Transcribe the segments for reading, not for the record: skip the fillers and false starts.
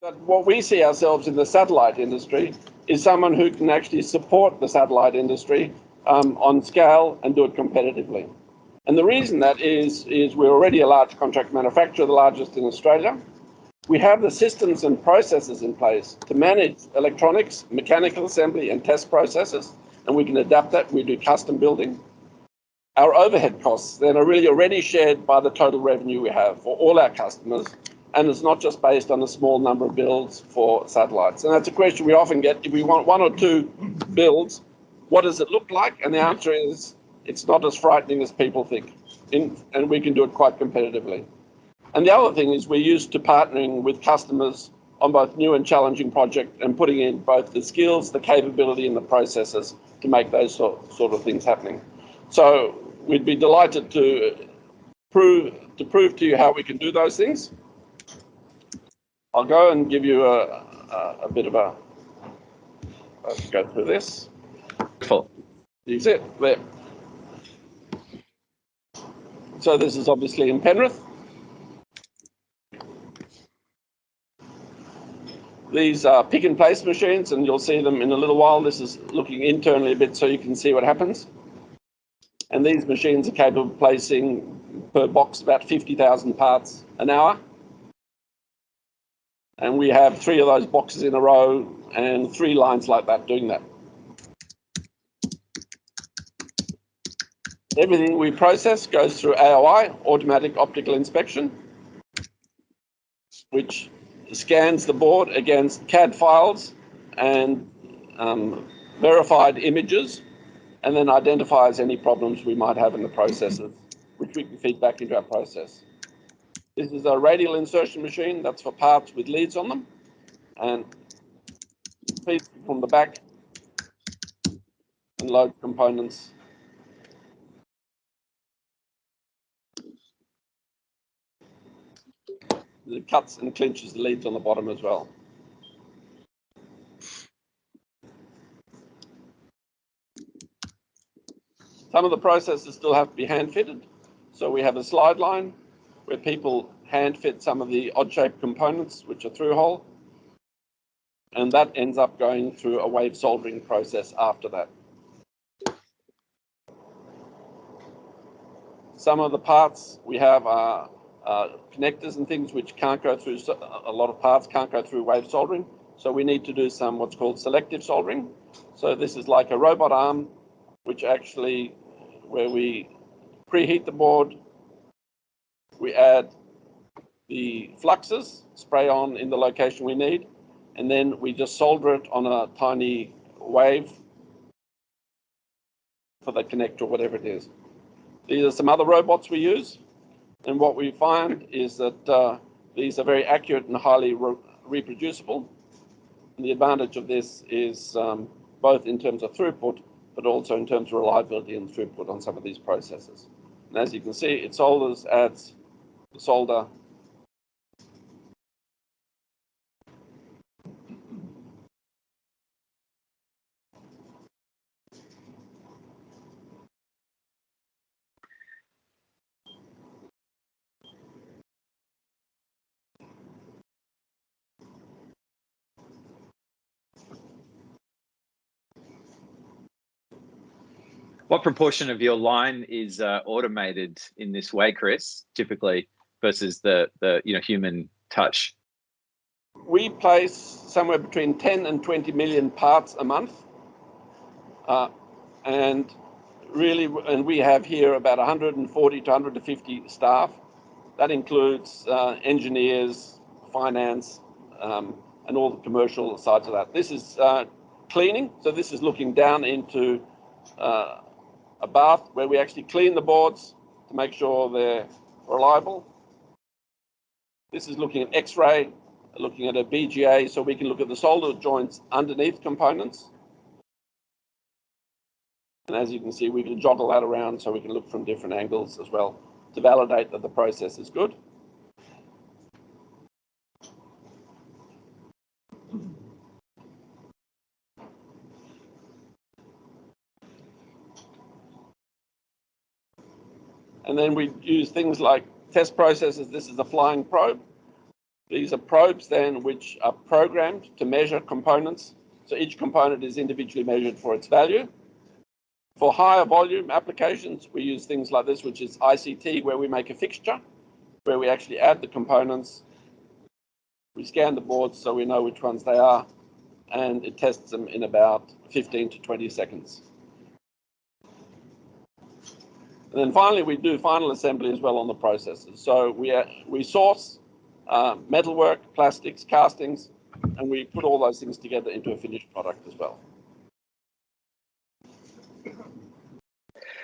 But what we see ourselves in the satellite industry is someone who can actually support the satellite industry on scale and do it competitively. And the reason that is we're already a large contract manufacturer, the largest in Australia. We have the systems and processes in place to manage electronics, mechanical assembly and test processes, and we can adapt that. We do custom building. Our overhead costs then are really already shared by the total revenue we have for all our customers, and it's not just based on a small number of builds for satellites. And that's a question we often get. If we want 1 or 2 builds, what does it look like? And the answer is it's not as frightening as people think, and we can do it quite competitively. And the other thing is we're used to partnering with customers on both new and challenging projects and putting in both the skills, the capability and the processes to make those sort of things happening. So we'd be delighted to prove to you how we can do those things. I'll go and give you a bit of a, let's go through this. Use it, there. So this is obviously in Penrith. These are pick and place machines, and you'll see them in a little while. This is looking internally a bit so you can see what happens. And these machines are capable of placing per box about 50,000 parts an hour. And we have 3 of those boxes in a row and 3 lines like that doing that. Everything we process goes through AOI, automatic optical inspection, which scans the board against CAD files and verified images, and then identifies any problems we might have in the processes, which we can feed back into our process. This is a radial insertion machine. That's for parts with leads on them, and feeds from the back and load components. It cuts and clinches the leads on the bottom as well. Some of the processes still have to be hand fitted. So we have a slide line where people hand fit some of the odd shaped components, which are through hole. And that ends up going through a wave soldering process after that. Some of the parts we have are connectors and things which can't go through, a lot of parts can't go through wave soldering. So we need to do some what's called selective soldering. So this is like a robot arm, which actually, where we preheat the board, we add the fluxes, spray on in the location we need, and then we just solder it on a tiny wave for the connector, whatever it is. These are some other robots we use. And what we find is that these are very accurate and highly reproducible. And the advantage of this is both in terms of throughput, but also in terms of reliability and throughput on some of these processes. And as you can see, it solders, adds the solder. What proportion of your line is automated in this way, Chris, typically, versus the human touch? We place somewhere between 10 and 20 million parts a month. And we have here about 140 to 150 staff. That includes engineers, finance, and all the commercial sides of that. This is cleaning. So this is looking down into a bath where we actually clean the boards to make sure they're reliable. This is looking at X-ray, looking at a BGA, so we can look at the solder joints underneath components. And as you can see, we can joggle that around so we can look from different angles as well to validate that the process is good. And then we use things like test processes. This is a flying probe. These are probes then which are programmed to measure components. So each component is individually measured for its value. For higher volume applications, we use things like this, which is ICT, where we make a fixture, where we actually add the components. We scan the boards so we know which ones they are, and it tests them in about 15 to 20 seconds. And then finally, we do final assembly as well on the processes. So we source metalwork, plastics, castings, and we put all those things together into a finished product as well.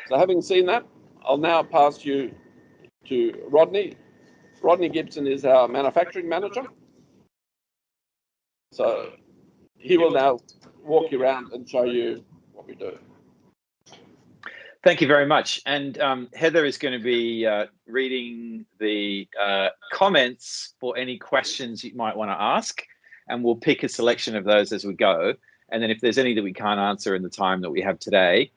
So having seen that, I'll now pass you to Rodney. Rodney Gibson is our manufacturing manager. So he will now walk you around and show you what we do. Thank you very much. And Heather is going to be reading the comments for any questions you might want to ask, and we'll pick a selection of those as we go. And then if there's any that we can't answer in the time that we have today,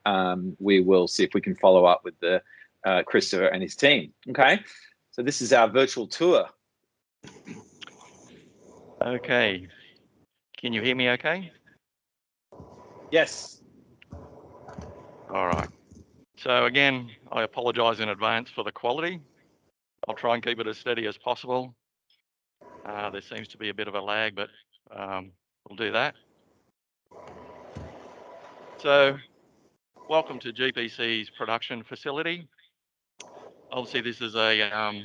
we will see if we can follow up with the Christopher and his team. Okay, so this is our virtual tour. Okay, can you hear me okay? Yes. All right. So again, I apologize in advance for the quality. I'll try and keep it as steady as possible. There seems to be a bit of a lag, but we'll do that. So welcome to GPC's production facility. Obviously, this is a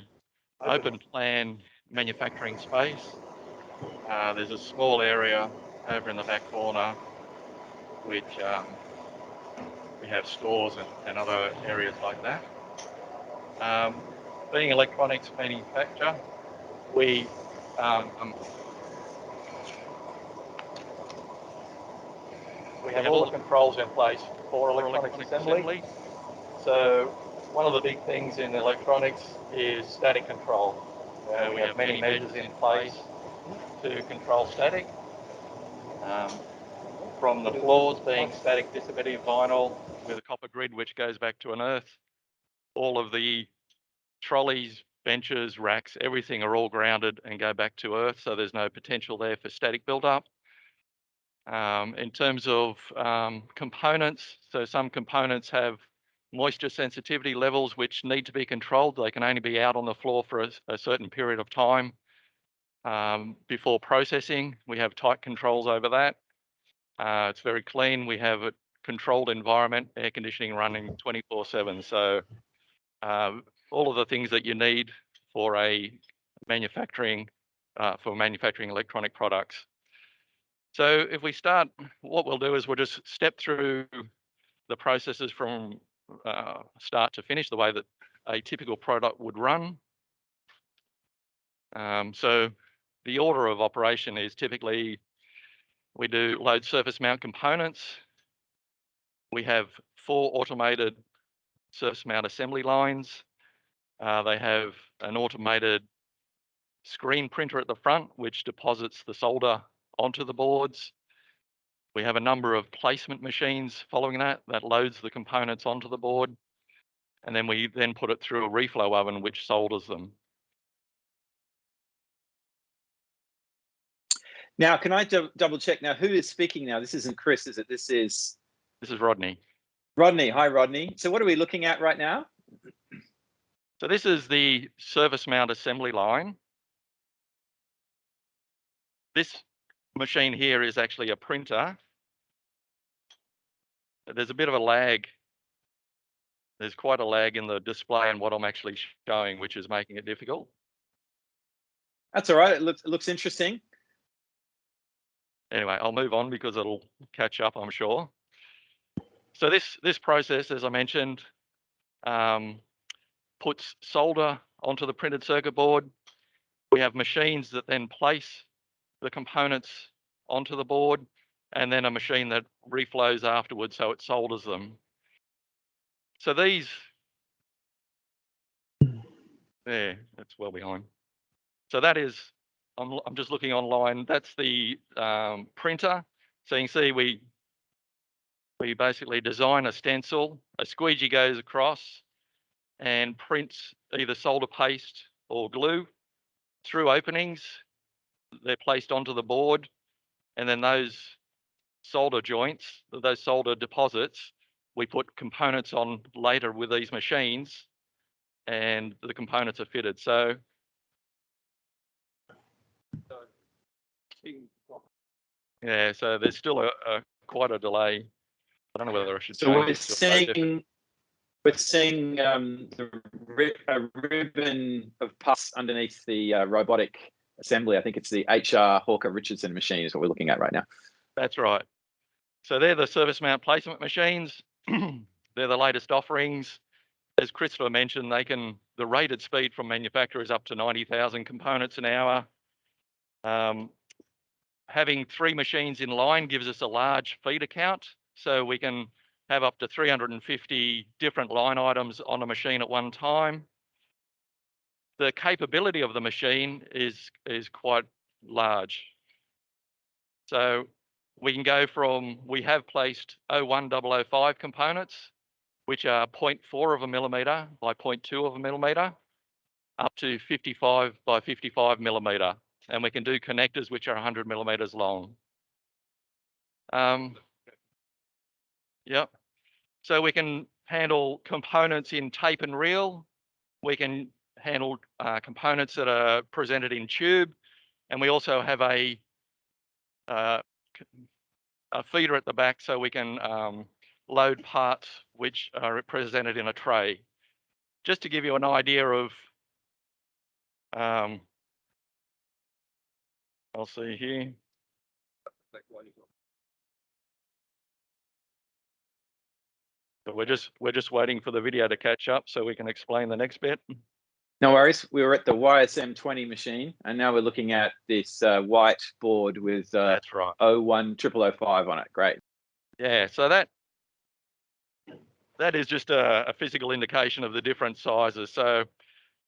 open plan manufacturing space. There's a small area over in the back corner, which we have stores and other areas like that. Being electronics manufacturer, we have all the controls in place for electronics assembly. So one of the big things in electronics is static control. We have many measures in place to control static. From the floors being static dissipative vinyl with a copper grid which goes back to an earth, all of the trolleys, benches, racks, everything are all grounded and go back to earth, so there's no potential there for static buildup. In terms of components, so some components have moisture sensitivity levels which need to be controlled. They can only be out on the floor for a certain period of time before processing. We have tight controls over that. It's very clean. We have a controlled environment, air conditioning running 24/7. So all of the things that you need for manufacturing electronic products. So if we start, what we'll do is we'll just step through the processes from start to finish, the way that a typical product would run. So the order of operation is typically we do load surface mount components. We have 4 automated surface mount assembly lines. They have an automated screen printer at the front, which deposits the solder onto the boards. We have a number of placement machines following that loads the components onto the board. And then we put it through a reflow oven, which solders them. Now, can I double check now? Who is speaking now? This isn't Chris, is it? This is Rodney. Rodney. Hi, Rodney. So what are we looking at right now? So this is the surface mount assembly line. This machine here is actually a printer. There's a bit of a lag. There's quite a lag in the display and what I'm actually showing, which is making it difficult. That's all right. It looks interesting. Anyway, I'll move on because it'll catch up, I'm sure. So this process, as I mentioned, puts solder onto the printed circuit board. We have machines that then place the components onto the board, and then a machine that reflows afterwards, so it solders them. So these, there, that's well behind. So that is, I'm just looking online. That's the printer. So you can see we basically design a stencil. A squeegee goes across and prints either solder paste or glue through openings they're placed onto the board, and then those solder joints, those solder deposits, we put components on later with these machines, and the components are fitted. So yeah, so there's still a quite a delay. I don't know whether I should So change we're it to a different. seeing a ribbon of parts underneath the robotic assembly. I think it's the HR Hawker Richardson machine is what we're looking at right now. That's right. So they're the service mount placement machines. They're the latest offerings. As Christopher mentioned, the rated speed from manufacturer is up to 90,000 components an hour. Having 3 machines in line gives us a large feeder count, so we can have up to 350 different line items on a machine at one time. The capability of the machine is quite large. So we can go from, we have placed 01005 components, which are 0.4 of a millimeter by 0.2 of a millimeter, up to 55 by 55 millimeter. And we can do connectors which are 100 millimeters long. Yep. So we can handle components in tape and reel. We can handle components that are presented in tube. And we also have a feeder at the back, so we can load parts which are presented in a tray. Just to give you an idea of, I'll see here. But we're just waiting for the video to catch up so we can explain the next bit. No worries. We were at the YSM20 machine, and now we're looking at this white board with That's right. 01005 on it. Great. Yeah, so that is just a physical indication of the different sizes. So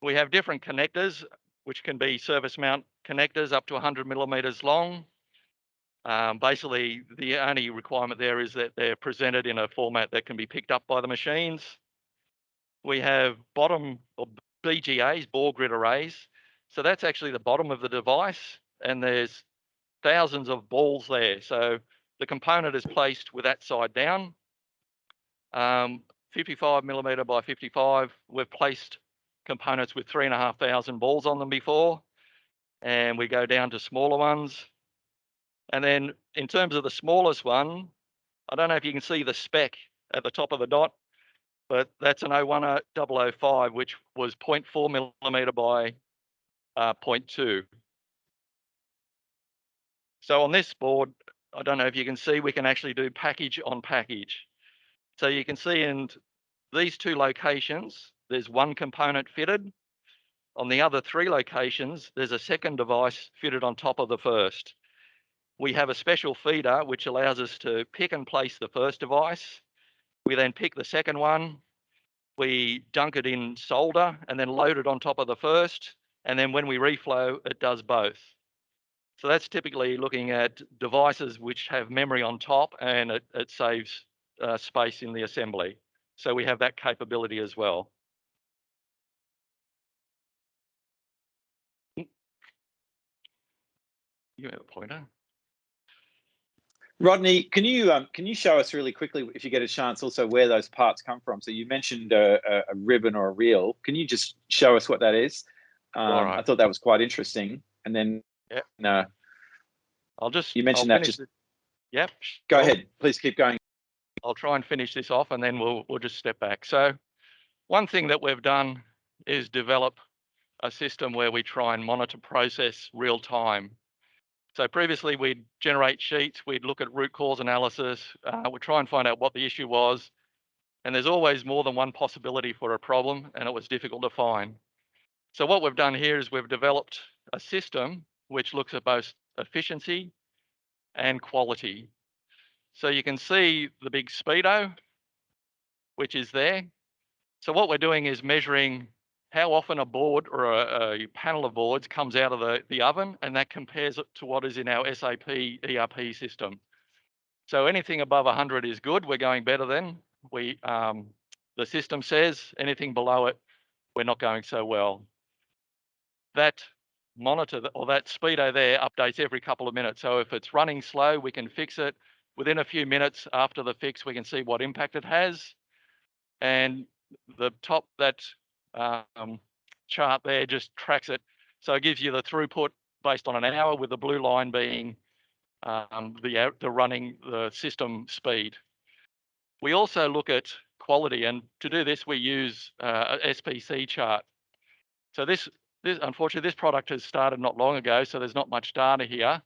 we have different connectors, which can be service mount connectors up to 100 millimeters long. Basically, the only requirement there is that they're presented in a format that can be picked up by the machines. We have bottom or BGAs, ball grid arrays. So that's actually the bottom of the device, and there's thousands of balls there. So the component is placed with that side down. 55 millimeter by 55, we've placed components with 3,500 balls on them before, and we go down to smaller ones. And then in terms of the smallest one, I don't know if you can see the spec at the top of the dot, but that's an 01005, which was 0.4 millimeter by 0.2. So on this board, I don't know if you can see, we can actually do package on package. So you can see in these 2 locations, there's 1 component fitted. On the other 3 locations, there's a second device fitted on top of the first. We have a special feeder which allows us to pick and place the first device. We then pick the second one, we dunk it in solder and then load it on top of the first. And then when we reflow, it does both. So that's typically looking at devices which have memory on top, and it saves space in the assembly. So we have that capability as well. You have a pointer? Rodney, can you show us really quickly, if you get a chance, also where those parts come from? So you mentioned a ribbon or a reel. Can you just show us what that is? Right. I thought that was quite interesting. And then you mentioned that. Yep. Go ahead. Please keep going. I'll try and finish this off, and then we'll just step back. So one thing that we've done is develop a system where we try and monitor process real time. So previously we'd generate sheets, we'd look at root cause analysis, we'd try and find out what the issue was. And there's always more than one possibility for a problem, and it was difficult to find. So what we've done here is we've developed a system which looks at both efficiency and quality. So you can see the big speedo, which is there. So what we're doing is measuring how often a board or a panel of boards comes out of the oven, and that compares it to what is in our SAP ERP system. So anything above 100 is good. We're going better than the system says. Anything below it, we're not going so well. That monitor or that speedo there updates every couple of minutes. So if it's running slow, we can fix it. Within a few minutes after the fix, we can see what impact it has. And the top, that chart there just tracks it. So it gives you the throughput based on an hour, with the blue line being the system speed. We also look at quality, and to do this, we use a SPC chart. So this unfortunately, this product has started not long ago, so there's not much data here,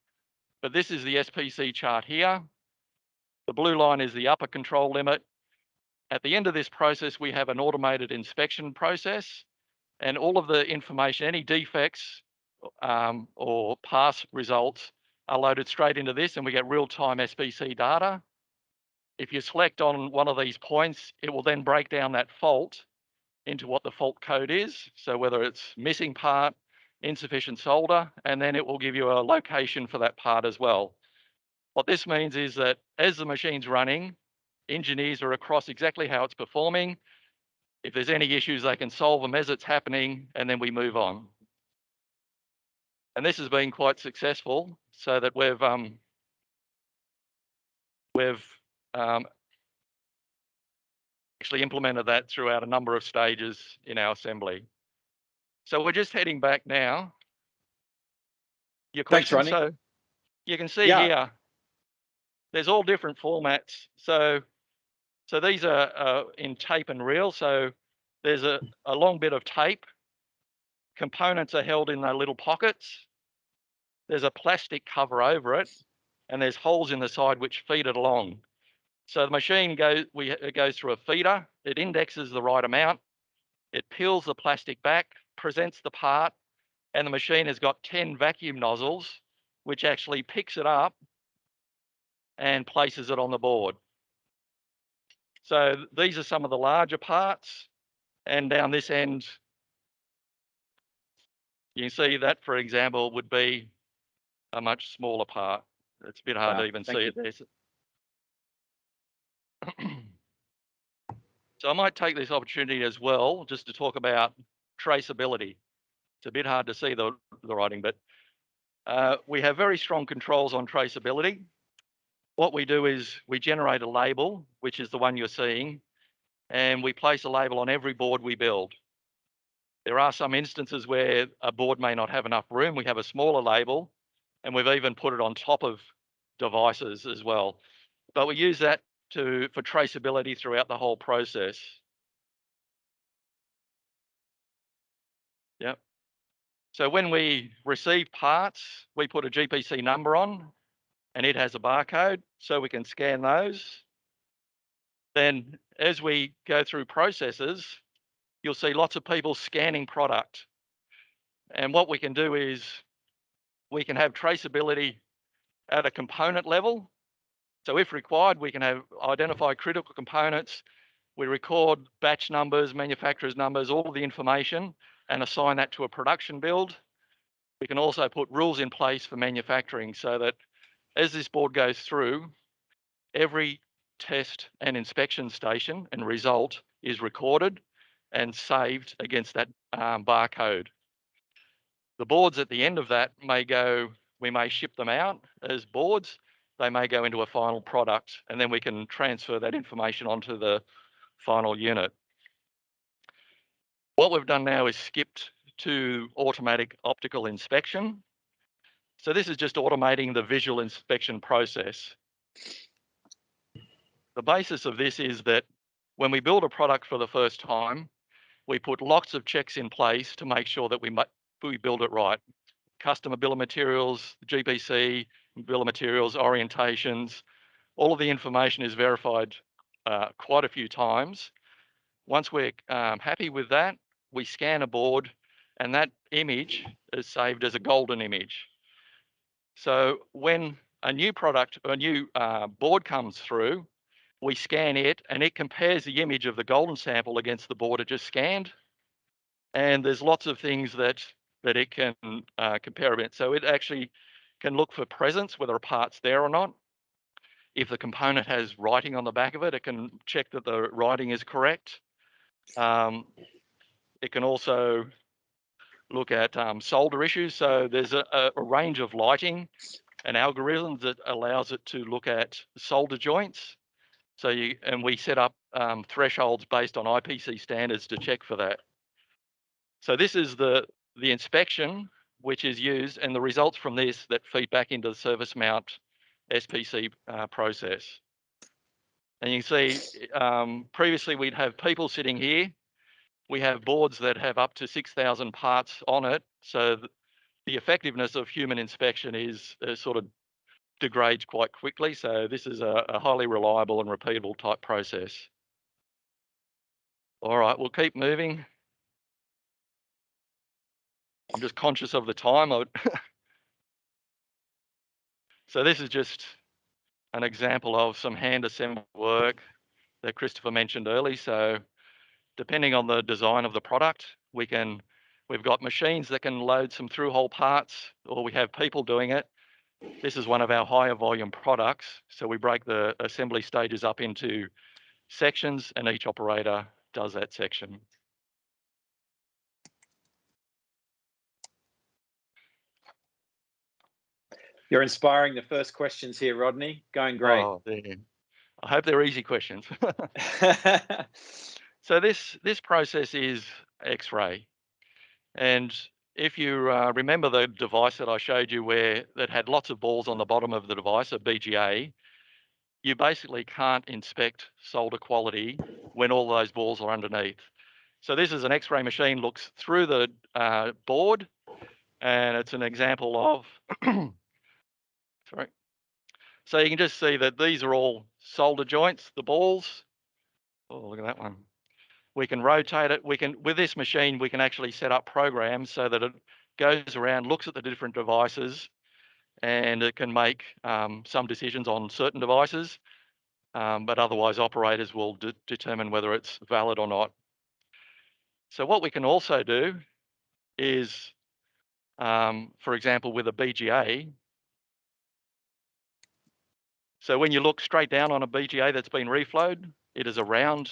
but this is the SPC chart here. The blue line is the upper control limit. At the end of this process, we have an automated inspection process, and all of the information, any defects or pass results are loaded straight into this, and we get real-time SPC data. If you select on one of these points, it will then break down that fault into what the fault code is. So whether it's missing part, insufficient solder, and then it will give you a location for that part as well. What this means is that as the machine's running, engineers are across exactly how it's performing. If there's any issues, they can solve them as it's happening, and then we move on. And this has been quite successful, so that we've actually implemented that throughout a number of stages in our assembly. So we're just heading back now. Your question. Thanks, Rodney. So you can see here, there's all different formats. So these are in tape and reel. So there's a long bit of tape. Components are held in their little pockets. There's a plastic cover over it, and there's holes in the side which feed it along. So the machine it goes through a feeder. It indexes the right amount. It peels the plastic back, presents the part, and the machine has got 10 vacuum nozzles, which actually picks it up and places it on the board. So these are some of the larger parts, and down this end, you can see that, for example, would be a much smaller part. It's a bit hard to even see it there. So I might take this opportunity as well just to talk about traceability. It's a bit hard to see the writing, but we have very strong controls on traceability. What we do is we generate a label, which is the one you're seeing, and we place a label on every board we build. There are some instances where a board may not have enough room. We have a smaller label, and we've even put it on top of devices as well. But we use that for traceability throughout the whole process. Yep. So when we receive parts, we put a GPC number on, and it has a barcode, so we can scan those. Then as we go through processes, you'll see lots of people scanning product. And what we can do is we can have traceability at a component level. So if required, we can identify critical components. We record batch numbers, manufacturer's numbers, all of the information, and assign that to a production build. We can also put rules in place for manufacturing, so that as this board goes through, every test and inspection station and result is recorded and saved against that barcode. The boards at the end of that we may ship them out as boards. They may go into a final product, and then we can transfer that information onto the final unit. What we've done now is skipped to automatic optical inspection. So this is just automating the visual inspection process. The basis of this is that when we build a product for the first time, we put lots of checks in place to make sure that we build it right. Customer bill of materials, GPC, bill of materials, orientations, all of the information is verified quite a few times. Once we're happy with that, we scan a board, and that image is saved as a golden image. So when a new product or a new board comes through, we scan it, and it compares the image of the golden sample against the board it just scanned. And there's lots of things that it can compare a bit. So it actually can look for presence, whether a part's there or not. If the component has writing on the back of it, it can check that the writing is correct. It can also look at solder issues. So there's a range of lighting and algorithms that allows it to look at solder joints. So we set up thresholds based on IPC standards to check for that. So this is the inspection which is used, and the results from this that feed back into the surface mount SPC process. And you can see previously we'd have people sitting here. We have boards that have up to 6,000 parts on it. So the effectiveness of human inspection is sort of degrades quite quickly. So this is a highly reliable and repeatable type process. All right, we'll keep moving. I'm just conscious of the time. So this is just an example of some hand assembled work that Christopher mentioned earlier. So depending on the design of the product, we've got machines that can load some through-hole parts, or we have people doing it. This is one of our higher volume products. So we break the assembly stages up into sections, and each operator does that section. You're inspiring the first questions here, Rodney. Going great. Oh, I hope they're easy questions. So this process is X-ray. And if you remember the device that I showed you that had lots of balls on the bottom of the device, a BGA, you basically can't inspect solder quality when all those balls are underneath. So this is an X-ray machine, looks through the board, and it's an example of, sorry. So you can just see that these are all solder joints, the balls. Oh, look at that one. We can rotate it. With this machine, we can actually set up programs so that it goes around, looks at the different devices, and it can make some decisions on certain devices, but otherwise operators will determine whether it's valid or not. So what we can also do is, for example, with a BGA, so when you look straight down on a BGA that's been reflowed, it is a round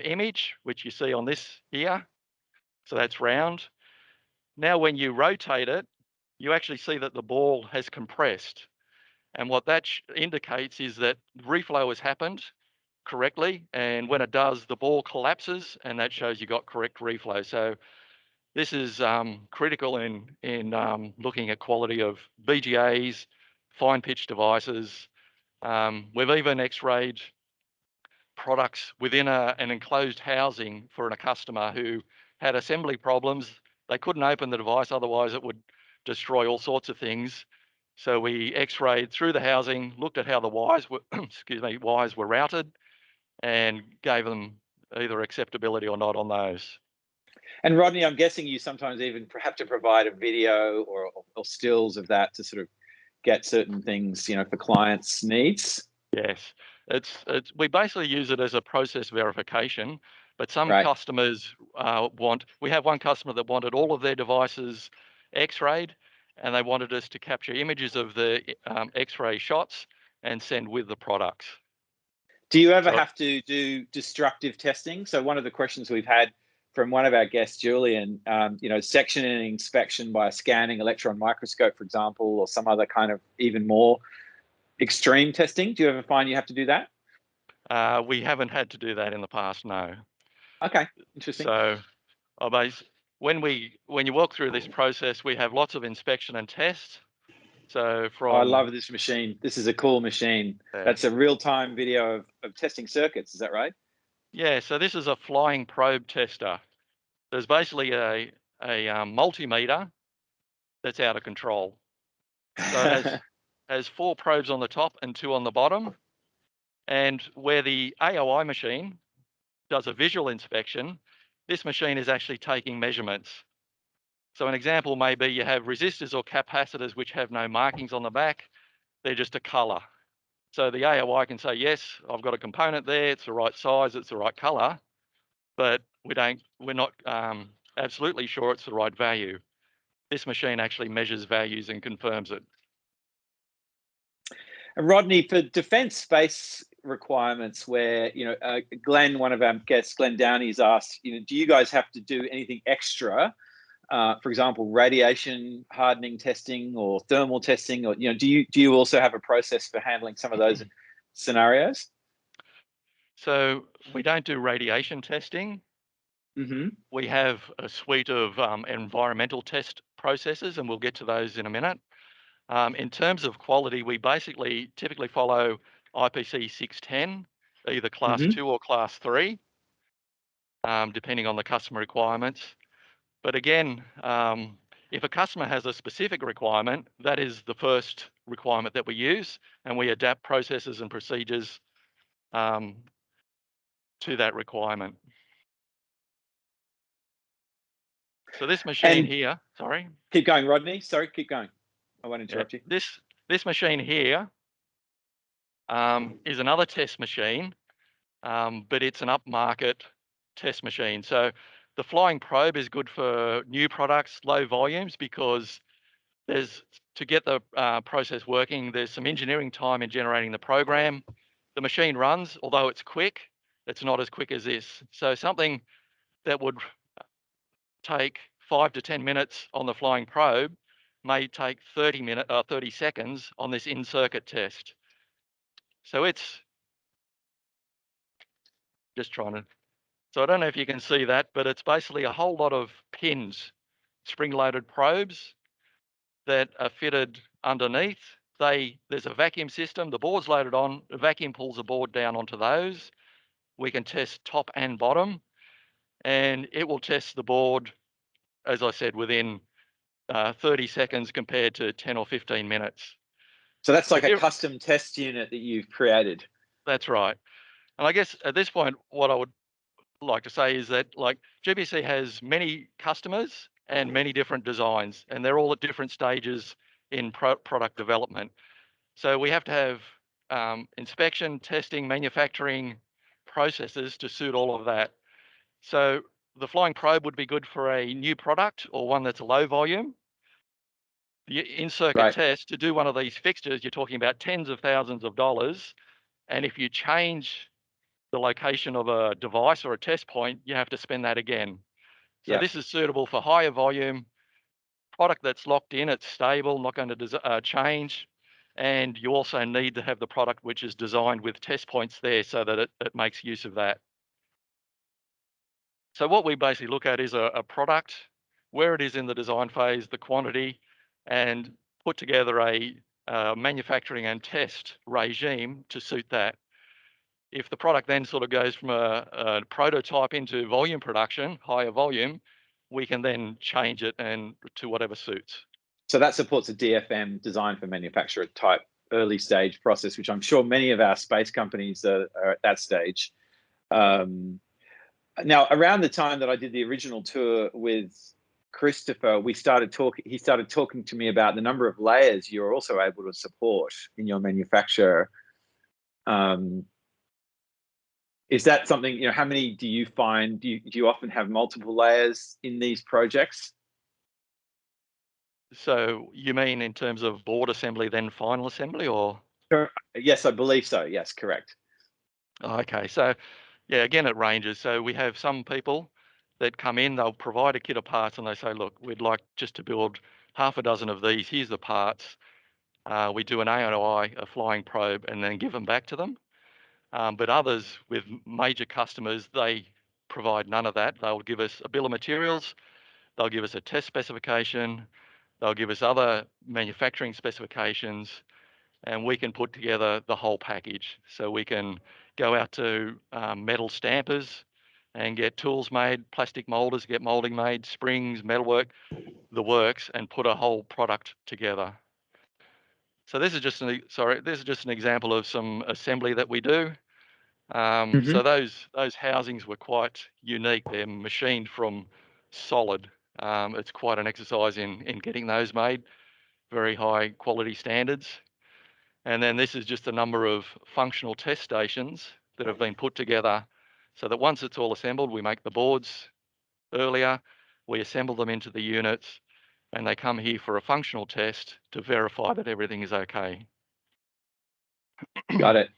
image, which you see on this here. So that's round. Now, when you rotate it, you actually see that the ball has compressed. And what that indicates is that reflow has happened correctly. And when it does, the ball collapses, and that shows you got correct reflow. So this is critical in looking at quality of BGAs, fine pitch devices. We've even X-rayed products within an enclosed housing for a customer who had assembly problems. They couldn't open the device, otherwise it would destroy all sorts of things. So we X-rayed through the housing, looked at how the wires were, wires were routed, and gave them either acceptability or not on those. And Rodney, I'm guessing you sometimes even have to provide a video or stills of that to sort of get certain things, for clients' needs. Yes, we basically use it as a process verification, but some customers we have one customer that wanted all of their devices X-rayed, and they wanted us to capture images of the X-ray shots and send with the products. Do you ever have to do destructive testing? So one of the questions we've had from one of our guests, Julian, section and inspection by a scanning electron microscope, for example, or some other kind of even more extreme testing. Do you ever find you have to do that? We haven't had to do that in the past, no. Okay, interesting. So when you walk through this process, we have lots of inspection and tests. So I love this machine. This is a cool machine. Yeah. That's a real-time video of testing circuits. Is that right? Yeah. So this is a flying probe tester. There's basically a multimeter that's out of control. So it has 4 probes on the top and 2 on the bottom. And where the AOI machine does a visual inspection, this machine is actually taking measurements. So an example may be you have resistors or capacitors which have no markings on the back. They're just a color. So the AOI can say, yes, I've got a component there. It's the right size. It's the right color. But we're not absolutely sure it's the right value. This machine actually measures values and confirms it. And Rodney, for defense space requirements where, Glenn, one of our guests, Glenn Downey's asked, do you guys have to do anything extra for example, radiation hardening testing or thermal testing, or do you also have a process for handling some of those scenarios? So we don't do radiation testing. We have a suite of environmental test processes, and we'll get to those in a minute. In terms of quality, we basically typically follow IPC 610, either class 2 or class 3, depending on the customer requirements. But again, if a customer has a specific requirement, that is the first requirement that we use, and we adapt processes and procedures to that requirement. So this machine here, sorry. Keep going, Rodney. Sorry, keep going. I won't interrupt you. This machine here is another test machine, but it's an upmarket test machine. So the flying probe is good for new products, low volumes, because to get the process working, there's some engineering time in generating the program. The machine runs, although it's quick, it's not as quick as this. So something that would take 5 to 10 minutes on the flying probe may take 30 seconds on this in-circuit test. So it's just trying to, so I don't know if you can see that, but it's basically a whole lot of pins, spring-loaded probes that are fitted underneath. There's a vacuum system, the board's loaded on, the vacuum pulls the board down onto those. We can test top and bottom, and it will test the board, as I said, within 30 seconds compared to 10 or 15 minutes. So that's like a custom test unit that you've created. That's right. And I guess at this point, what I would like to say is that GPC has many customers and many different designs, and they're all at different stages in product development. So we have to have inspection, testing, manufacturing processes to suit all of that. So the flying probe would be good for a new product or one that's a low volume. The in-circuit test, to do one of these fixtures, you're talking about tens of thousands of dollars. And if you change the location of a device or a test point, you have to spend that again. So this is suitable for higher volume, product that's locked in, it's stable, not going to change. And you also need to have the product which is designed with test points there so that it makes use of that. So what we basically look at is a product, where it is in the design phase, the quantity, and put together a manufacturing and test regime to suit that. If the product then sort of goes from a prototype into volume production, higher volume, we can then change it and to whatever suits. So that supports a DFM, design for manufacturer type early stage process, which I'm sure many of our space companies are at that stage. Now, around the time that I did the original tour with Christopher, he started talking to me about the number of layers you're also able to support in your manufacture. Is that something, how many do you find, do you often have multiple layers in these projects? So you mean in terms of board assembly, then final assembly, or? Yes, I believe so. Yes, correct. Okay, so yeah, again, it ranges. So we have some people that come in, they'll provide a kit of parts and they say, look, we'd like just to build half a dozen of these. Here's the parts. We do an AOI, a flying probe, and then give them back to them. But others with major customers, they provide none of that. They'll give us a bill of materials. They'll give us a test specification. They'll give us other manufacturing specifications, and we can put together the whole package. So we can go out to metal stampers and get tools made, plastic molders, get molding made, springs, metalwork, the works, and put a whole product together. So this is just an example of some assembly that we do. So those housings were quite unique. They're machined from solid. It's quite an exercise in getting those made, very high quality standards. And then this is just a number of functional test stations that have been put together so that once it's all assembled, we make the boards earlier, we assemble them into the units, and they come here for a functional test to verify that everything is okay. Got it.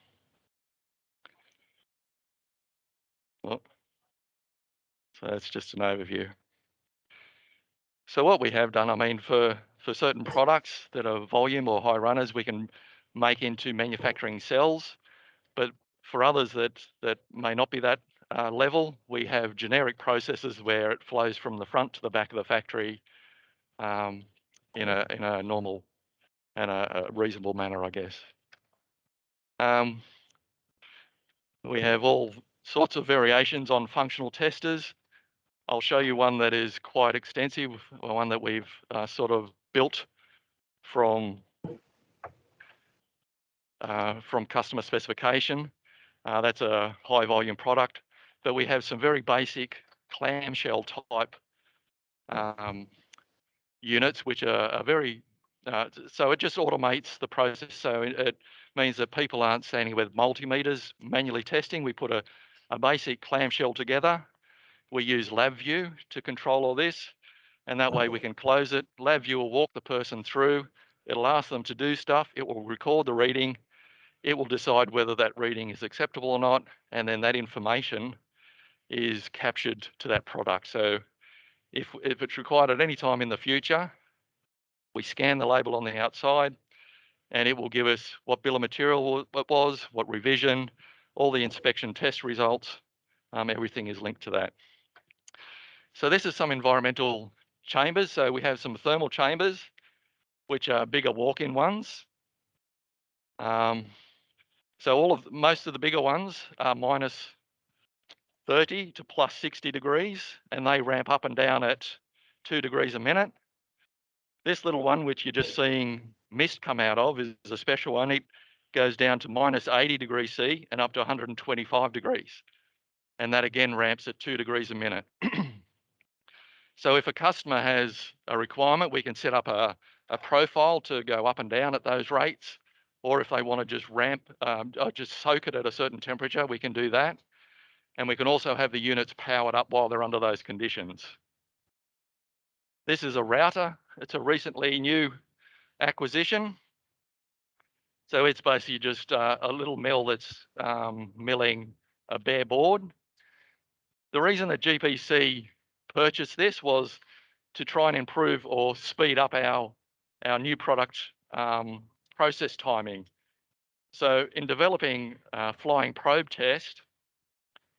Well, so that's just an overview. So what we have done, I mean, for certain products that are volume or high runners, we can make into manufacturing cells. But for others that may not be that level, we have generic processes where it flows from the front to the back of the factory in a normal and a reasonable manner, I guess. We have all sorts of variations on functional testers. I'll show you one that is quite extensive, one that we've sort of built from customer specification. That's a high volume product, but we have some very basic clamshell type units, which are very, so it just automates the process. So it means that people aren't standing with multimeters manually testing. We put a basic clamshell together. We use LabVIEW to control all this, and that way we can close it. LabVIEW will walk the person through. It'll ask them to do stuff. It will record the reading. It will decide whether that reading is acceptable or not, and then that information is captured to that product. So if it's required at any time in the future, we scan the label on the outside, and it will give us what bill of material it was, what revision, all the inspection test results. Everything is linked to that. So this is some environmental chambers. So we have some thermal chambers, which are bigger walk-in ones. So most of the bigger ones are minus 30 to plus 60 degrees, and they ramp up and down at 2 degrees a minute. This little one, which you're just seeing mist come out of, is a special one. It goes down to minus 80 degrees C and up to 125 degrees. And that again ramps at 2 degrees a minute. So if a customer has a requirement, we can set up a profile to go up and down at those rates. Or if they want to just just soak it at a certain temperature, we can do that. And we can also have the units powered up while they're under those conditions. This is a router. It's a recently new acquisition. So it's basically just a little mill that's milling a bare board. The reason that GPC purchased this was to try and improve or speed up our new product process timing. So in developing a flying probe test,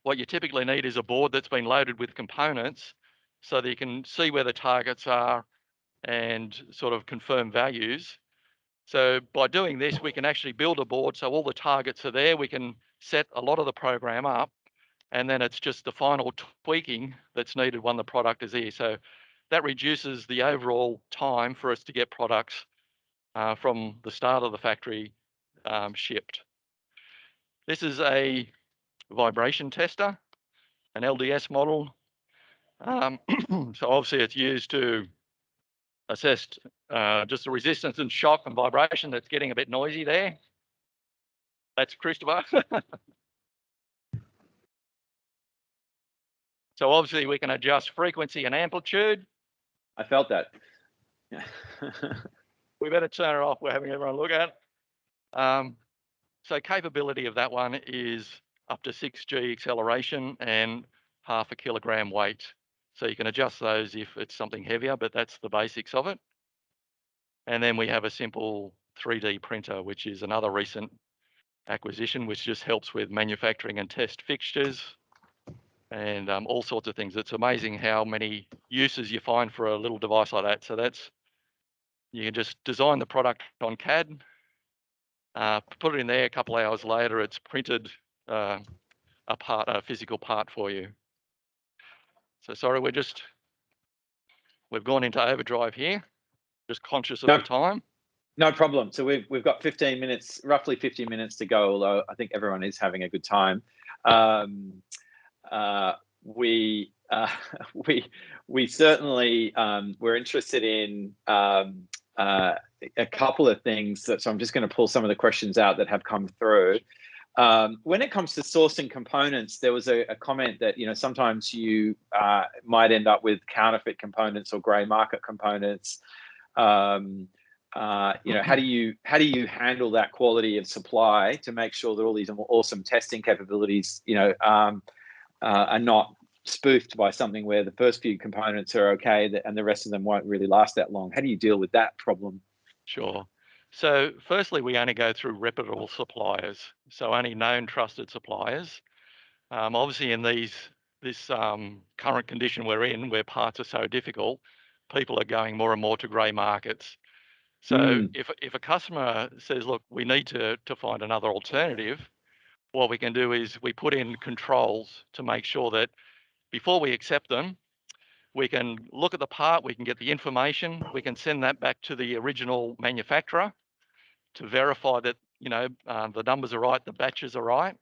what you typically need is a board that's been loaded with components so that you can see where the targets are and sort of confirm values. So by doing this, we can actually build a board so all the targets are there. We can set a lot of the program up, and then it's just the final tweaking that's needed when the product is here. So that reduces the overall time for us to get products from the start of the factory shipped. This is a vibration tester, an LDS model. So obviously it's used to assess just the resistance and shock and vibration. That's getting a bit noisy there. That's Christopher. So obviously we can adjust frequency and amplitude. I felt that. We better turn it off. We're having everyone look at it. So capability of that one is up to 6G acceleration and 0.5 kilogram weight. So you can adjust those if it's something heavier, but that's the basics of it. And then we have a simple 3D printer, which is another recent acquisition, which just helps with manufacturing and test fixtures and all sorts of things. It's amazing how many uses you find for a little device like that. So you can just design the product on CAD, put it in there. A couple of hours later, it's printed a physical part for you. So sorry, we've gone into overdrive here. Just conscious of the time. No problem. So we've got 15 minutes, roughly 15 minutes to go, although I think everyone is having a good time. We certainly we're interested in a couple of things. So I'm just going to pull some of the questions out that have come through. When it comes to sourcing components, there was a comment that sometimes you might end up with counterfeit components or grey market components. How do you handle that quality of supply to make sure that all these awesome testing capabilities are not spoofed by something where the first few components are okay and the rest of them won't really last that long? How do you deal with that problem? Sure. So firstly, we only go through reputable suppliers, so only known trusted suppliers. Obviously, in this current condition we're in, where parts are so difficult, people are going more and more to grey markets. So if a customer says, look, we need to find another alternative, what we can do is we put in controls to make sure that before we accept them, we can look at the part, we can get the information, we can send that back to the original manufacturer to verify that, the numbers are right, the batches are right.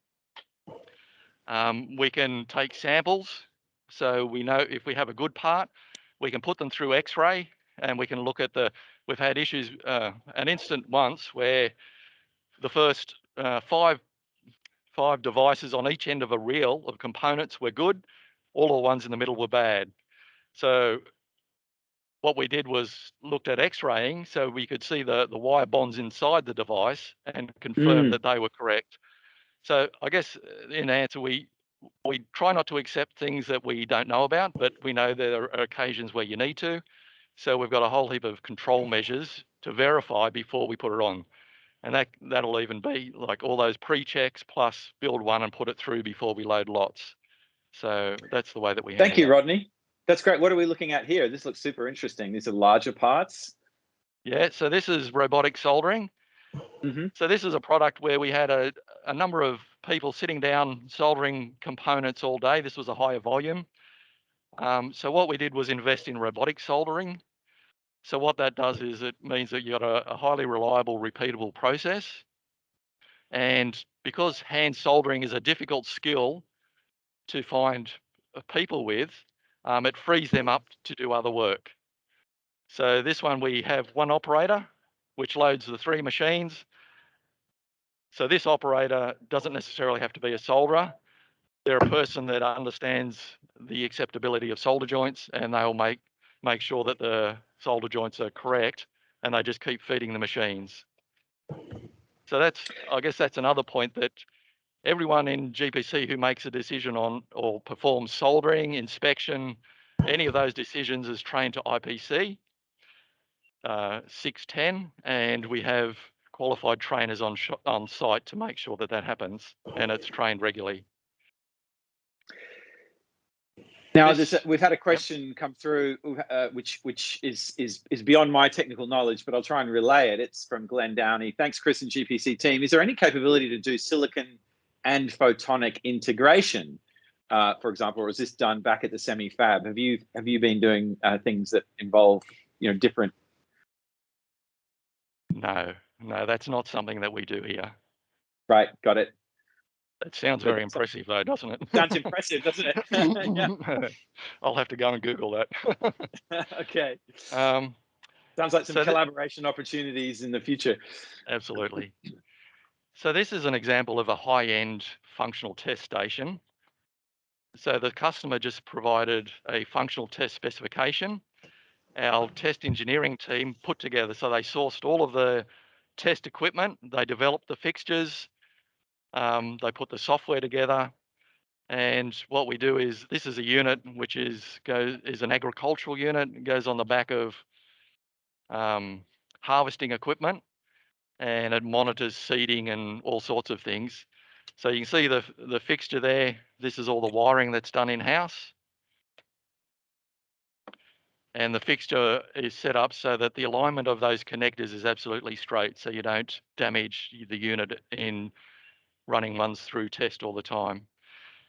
We can take samples, so we know if we have a good part, we can put them through X-ray, and we can look at we've had issues, an instant once where the first five devices on each end of a reel of components were good, all the ones in the middle were bad. So what we did was looked at X-raying, so we could see the wire bonds inside the device and confirm that they were correct. So I guess in answer, we try not to accept things that we don't know about, but we know there are occasions where you need to. So we've got a whole heap of control measures to verify before we put it on. And that'll even be like all those pre-checks plus build one and put it through before we load lots. So that's the way that we handle it. Thank you, Rodney. That's great. What are we looking at here? This looks super interesting. These are larger parts. Yeah, so this is robotic soldering. So this is a product where we had a number of people sitting down soldering components all day. This was a higher volume. So what we did was invest in robotic soldering. So what that does is it means that you've got a highly reliable, repeatable process. And because hand soldering is a difficult skill to find people with, it frees them up to do other work. So this one, we have one operator, which loads the 3 machines. So this operator doesn't necessarily have to be a solderer. They're a person that understands the acceptability of solder joints, and they'll make sure that the solder joints are correct, and they just keep feeding the machines. So I guess that's another point, that everyone in GPC who makes a decision on or performs soldering, inspection, any of those decisions is trained to IPC 610, and we have qualified trainers on site to make sure that happens, and it's trained regularly. Now, we've had a question come through, which is beyond my technical knowledge, but I'll try and relay it. It's from Glenn Downey. Thanks, Chris and GPC team. Is there any capability to do silicon and photonic integration, for example, or is this done back at the semi-fab? Have you been doing things that involve different? No, that's not something that we do here. Right, got it. It sounds very impressive, though, doesn't it? Sounds impressive, doesn't it? Yeah. I'll have to go and Google that. Okay. Sounds like some collaboration opportunities in the future. Absolutely. So this is an example of a high-end functional test station. So the customer just provided a functional test specification. Our test engineering team put together, so they sourced all of the test equipment, they developed the fixtures, they put the software together, and what we do is, this is a unit which is an agricultural unit. It goes on the back of harvesting equipment, and it monitors seeding and all sorts of things. So you can see the fixture there. This is all the wiring that's done in-house. And the fixture is set up so that the alignment of those connectors is absolutely straight, so you don't damage the unit in running ones through test all the time.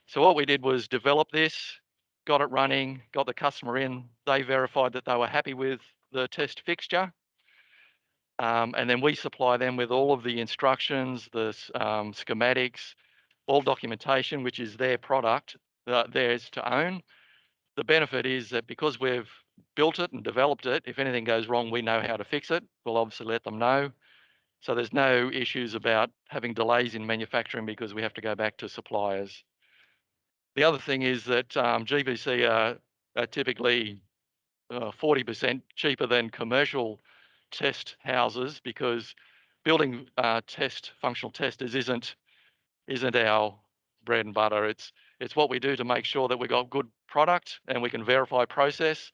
So what we did was develop this, got it running, got the customer in. They verified that they were happy with the test fixture. And then we supply them with all of the instructions, the schematics, all documentation, which is their product, theirs to own. The benefit is that because we've built it and developed it, if anything goes wrong, we know how to fix it. We'll obviously let them know. So there's no issues about having delays in manufacturing because we have to go back to suppliers. The other thing is that GPC are typically 40% cheaper than commercial test houses, because building functional testers isn't our bread and butter. It's what we do to make sure that we got good product and we can verify process,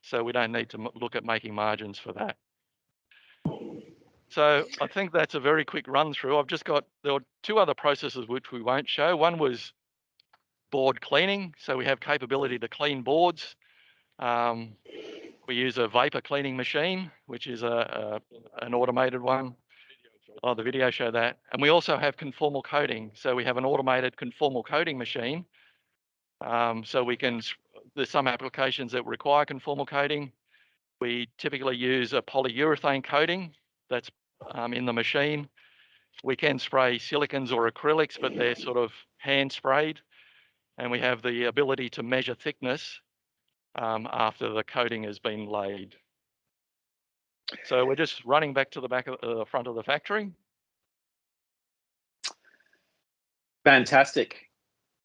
so we don't need to look at making margins for that. So I think that's a very quick run through. There were two other processes which we won't show. One was board cleaning. So we have capability to clean boards. We use a vapor cleaning machine, which is an automated one. Oh, the video show that. And we also have conformal coating. So we have an automated conformal coating machine. So there's some applications that require conformal coating. We typically use a polyurethane coating that's in the machine. We can spray silicons or acrylics, but they're sort of hand sprayed. And we have the ability to measure thickness after the coating has been laid. So we're just running back to the back of the front of the factory. Fantastic.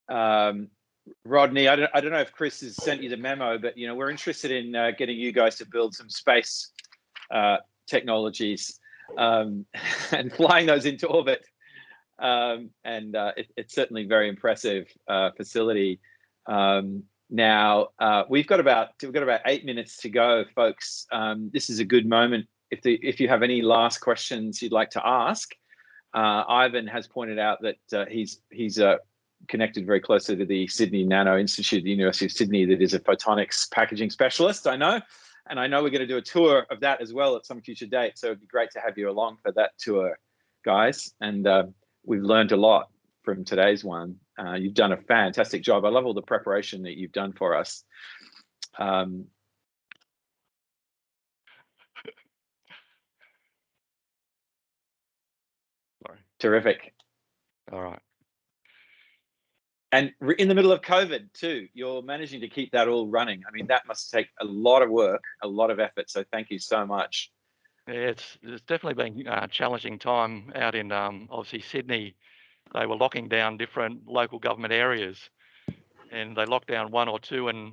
Rodney, I don't know if Chris has sent you the memo, but we're interested in getting you guys to build some space technologies and flying those into orbit. It's certainly a very impressive facility. Now we've got about 8 minutes to go, folks. This is a good moment if you have any last questions you'd like to ask. Ivan has pointed out that he's connected very closely to the Sydney Nano Institute at the University of Sydney that is a photonics packaging specialist, I know. And I know we're going to do a tour of that as well at some future date. So it'd be great to have you along for that tour, guys. And we've learned a lot from today's one. You've done a fantastic job. I love all the preparation that you've done for us. Sorry. Terrific. All right. And in the middle of COVID too, you're managing to keep that all running. I mean, that must take a lot of work, a lot of effort. So thank you so much. Yeah, it's definitely been a challenging time out in obviously Sydney. They were locking down different local government areas, and they locked down one or two, and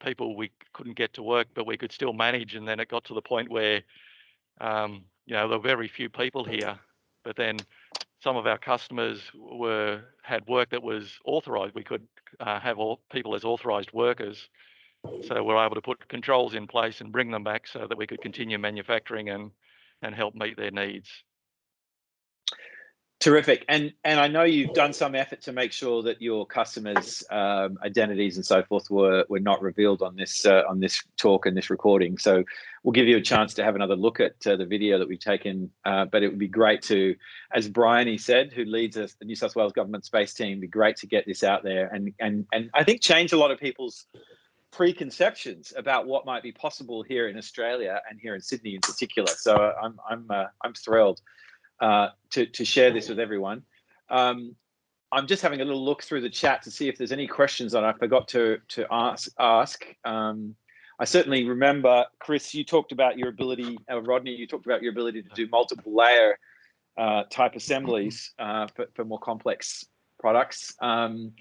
people, we couldn't get to work, but we could still manage. And then it got to the point where there were very few people here, but then some of our customers had work that was authorized. We could have all people as authorized workers. So we're able to put controls in place and bring them back so that we could continue manufacturing and help meet their needs. Terrific. And I know you've done some effort to make sure that your customers' identities and so forth were not revealed on this talk and this recording. So we'll give you a chance to have another look at the video that we've taken. But it would be great to, as Bryony said, who leads the New South Wales government space team, be great to get this out there and I think change a lot of people's preconceptions about what might be possible here in Australia and here in Sydney in particular. So I'm thrilled to share this with everyone. I'm just having a little look through the chat to see if there's any questions that I forgot to ask. I certainly remember, Chris, you talked about your ability, Rodney, you talked about your ability to do multiple layer type assemblies for more complex products. And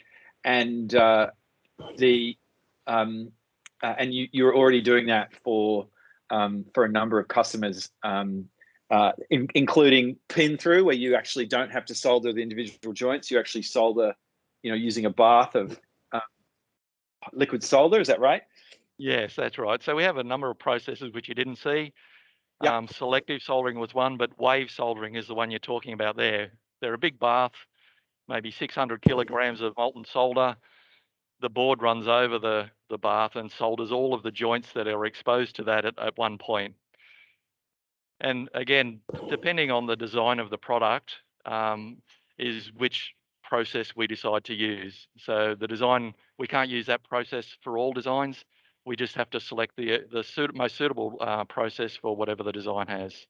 you're already doing that for a number of customers, including pin through, where you actually don't have to solder the individual joints. You actually solder, using a bath of liquid solder. Is that right? Yes, that's right. So we have a number of processes which you didn't see. Yep. Selective soldering was one, but wave soldering is the one you're talking about there. They're a big bath, maybe 600 kilograms of molten solder. The board runs over the bath and solders all of the joints that are exposed to that at one point. And again, depending on the design of the product, is which process we decide to use. So the design, we can't use that process for all designs. We just have to select the most suitable process for whatever the design has.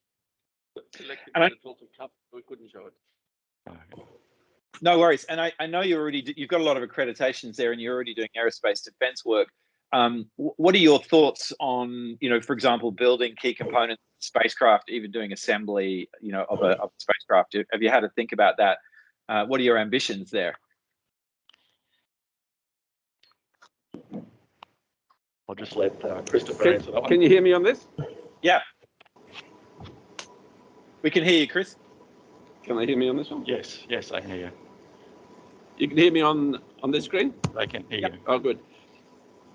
And we couldn't show it. Okay. No worries. And I know you've got a lot of accreditations there, and you're already doing aerospace defense work. What are your thoughts on, for example, building key components of spacecraft, even doing assembly, of a spacecraft? Have you had to think about that? What are your ambitions there? I'll just let Christopher answer that one. Can you hear me on this? Yeah. We can hear you, Chris. Can they hear me on this one? Yes, I can hear you. You can hear me on this screen? They can hear you. Oh, good.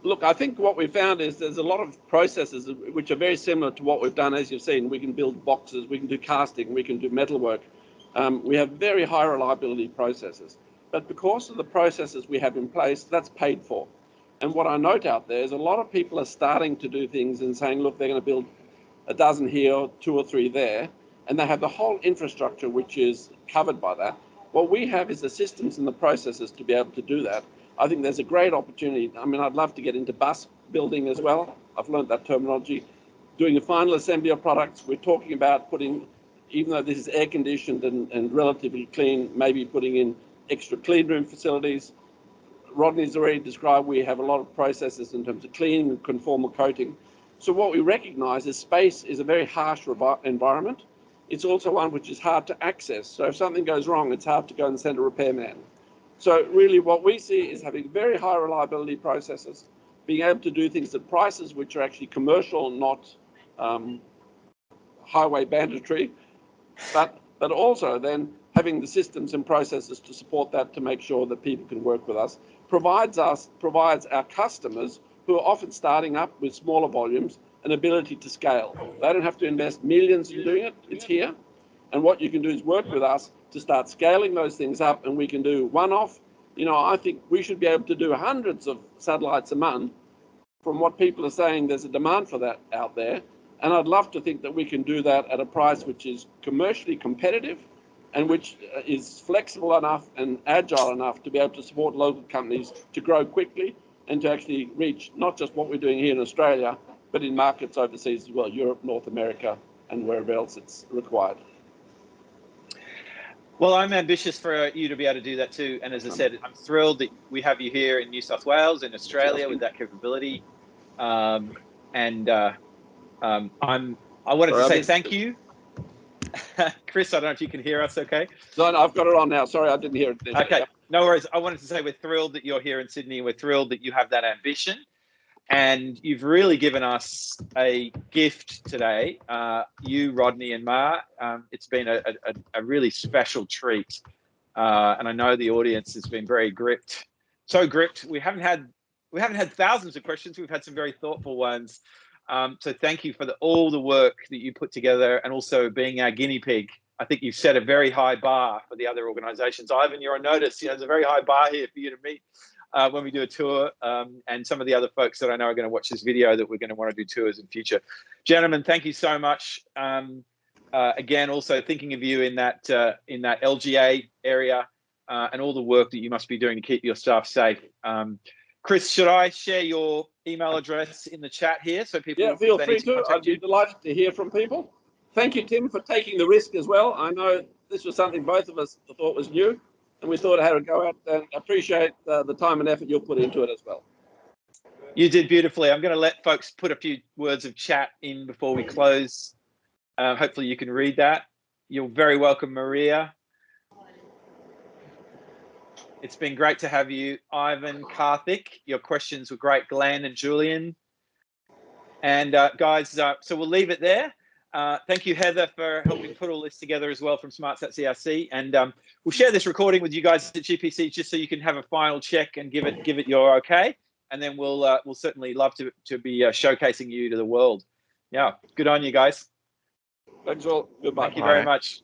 Look, I think what we found is there's a lot of processes which are very similar to what we've done, as you've seen. We can build boxes, we can do casting, we can do metalwork. We have very high reliability processes. But because of the processes we have in place, that's paid for. And what I note out there is a lot of people are starting to do things and saying, look, they're going to build a dozen here, 2 or 3 there, and they have the whole infrastructure which is covered by that. What we have is the systems and the processes to be able to do that. I think there's a great opportunity. I mean, I'd love to get into bus building as well. I've learned that terminology. Doing a final assembly of products, we're talking about putting, even though this is air conditioned and relatively clean, maybe putting in extra clean room facilities. Rodney's already described we have a lot of processes in terms of cleaning and conformal coating. So what we recognize is space is a very harsh environment. It's also one which is hard to access. So if something goes wrong, it's hard to go and send a repairman. So really what we see is having very high reliability processes, being able to do things at prices which are actually commercial, not highway banditry, but also then having the systems and processes to support that, to make sure that people can work with us, provides our customers, who are often starting up with smaller volumes, an ability to scale. They don't have to invest millions in doing it, it's here. And what you can do is work with us to start scaling those things up, and we can do one-off. You know, I think we should be able to do hundreds of satellites a month. From what people are saying, there's a demand for that out there. And I'd love to think that we can do that at a price which is commercially competitive and which is flexible enough and agile enough to be able to support local companies to grow quickly and to actually reach not just what we're doing here in Australia, but in markets overseas as well, Europe, North America, and wherever else it's required. Well, I'm ambitious for you to be able to do that too. And as I said, I'm thrilled that we have you here in New South Wales, in Australia, with that capability. I wanted to say thank you. Chris, I don't know if you can hear us okay. No, I've got it on now. Sorry, I didn't hear it. Okay, no worries. I wanted to say we're thrilled that you're here in Sydney. We're thrilled that you have that ambition. And you've really given us a gift today, you, Rodney, and Ma. It's been a really special treat. And I know the audience has been very gripped. So gripped. We haven't had thousands of questions. We've had some very thoughtful ones. So thank you for all the work that you put together, and also being our guinea pig. I think you've set a very high bar for the other organizations. Ivan, you're on notice. You know, there's a very high bar here for you to meet when we do a tour, and some of the other folks that I know are going to watch this video that we're going to want to do tours in future. Gentlemen, thank you so much. Again, also thinking of you in that LGA area and all the work that you must be doing to keep your staff safe. Chris, should I share your email address in the chat here so people? Yeah, feel free to. I'd be delighted to hear from people. Thank you, Tim, for taking the risk as well. I know this was something both of us thought was new, and we thought how to go out, and appreciate the time and effort you'll put into it as well. You did beautifully. I'm going to let folks put a few words of chat in before we close. Hopefully you can read that. You're very welcome, Maria. It's been great to have you, Ivan, Karthik. Your questions were great, Glenn and Julian. And guys, so we'll leave it there. Thank you, Heather, for helping put all this together as well from SmartSat CRC. And we'll share this recording with you guys at GPC just so you can have a final check and give it your okay. And then we'll certainly love to be showcasing you to the world. Yeah, good on you guys. Thanks all. Goodbye. Thank you very much.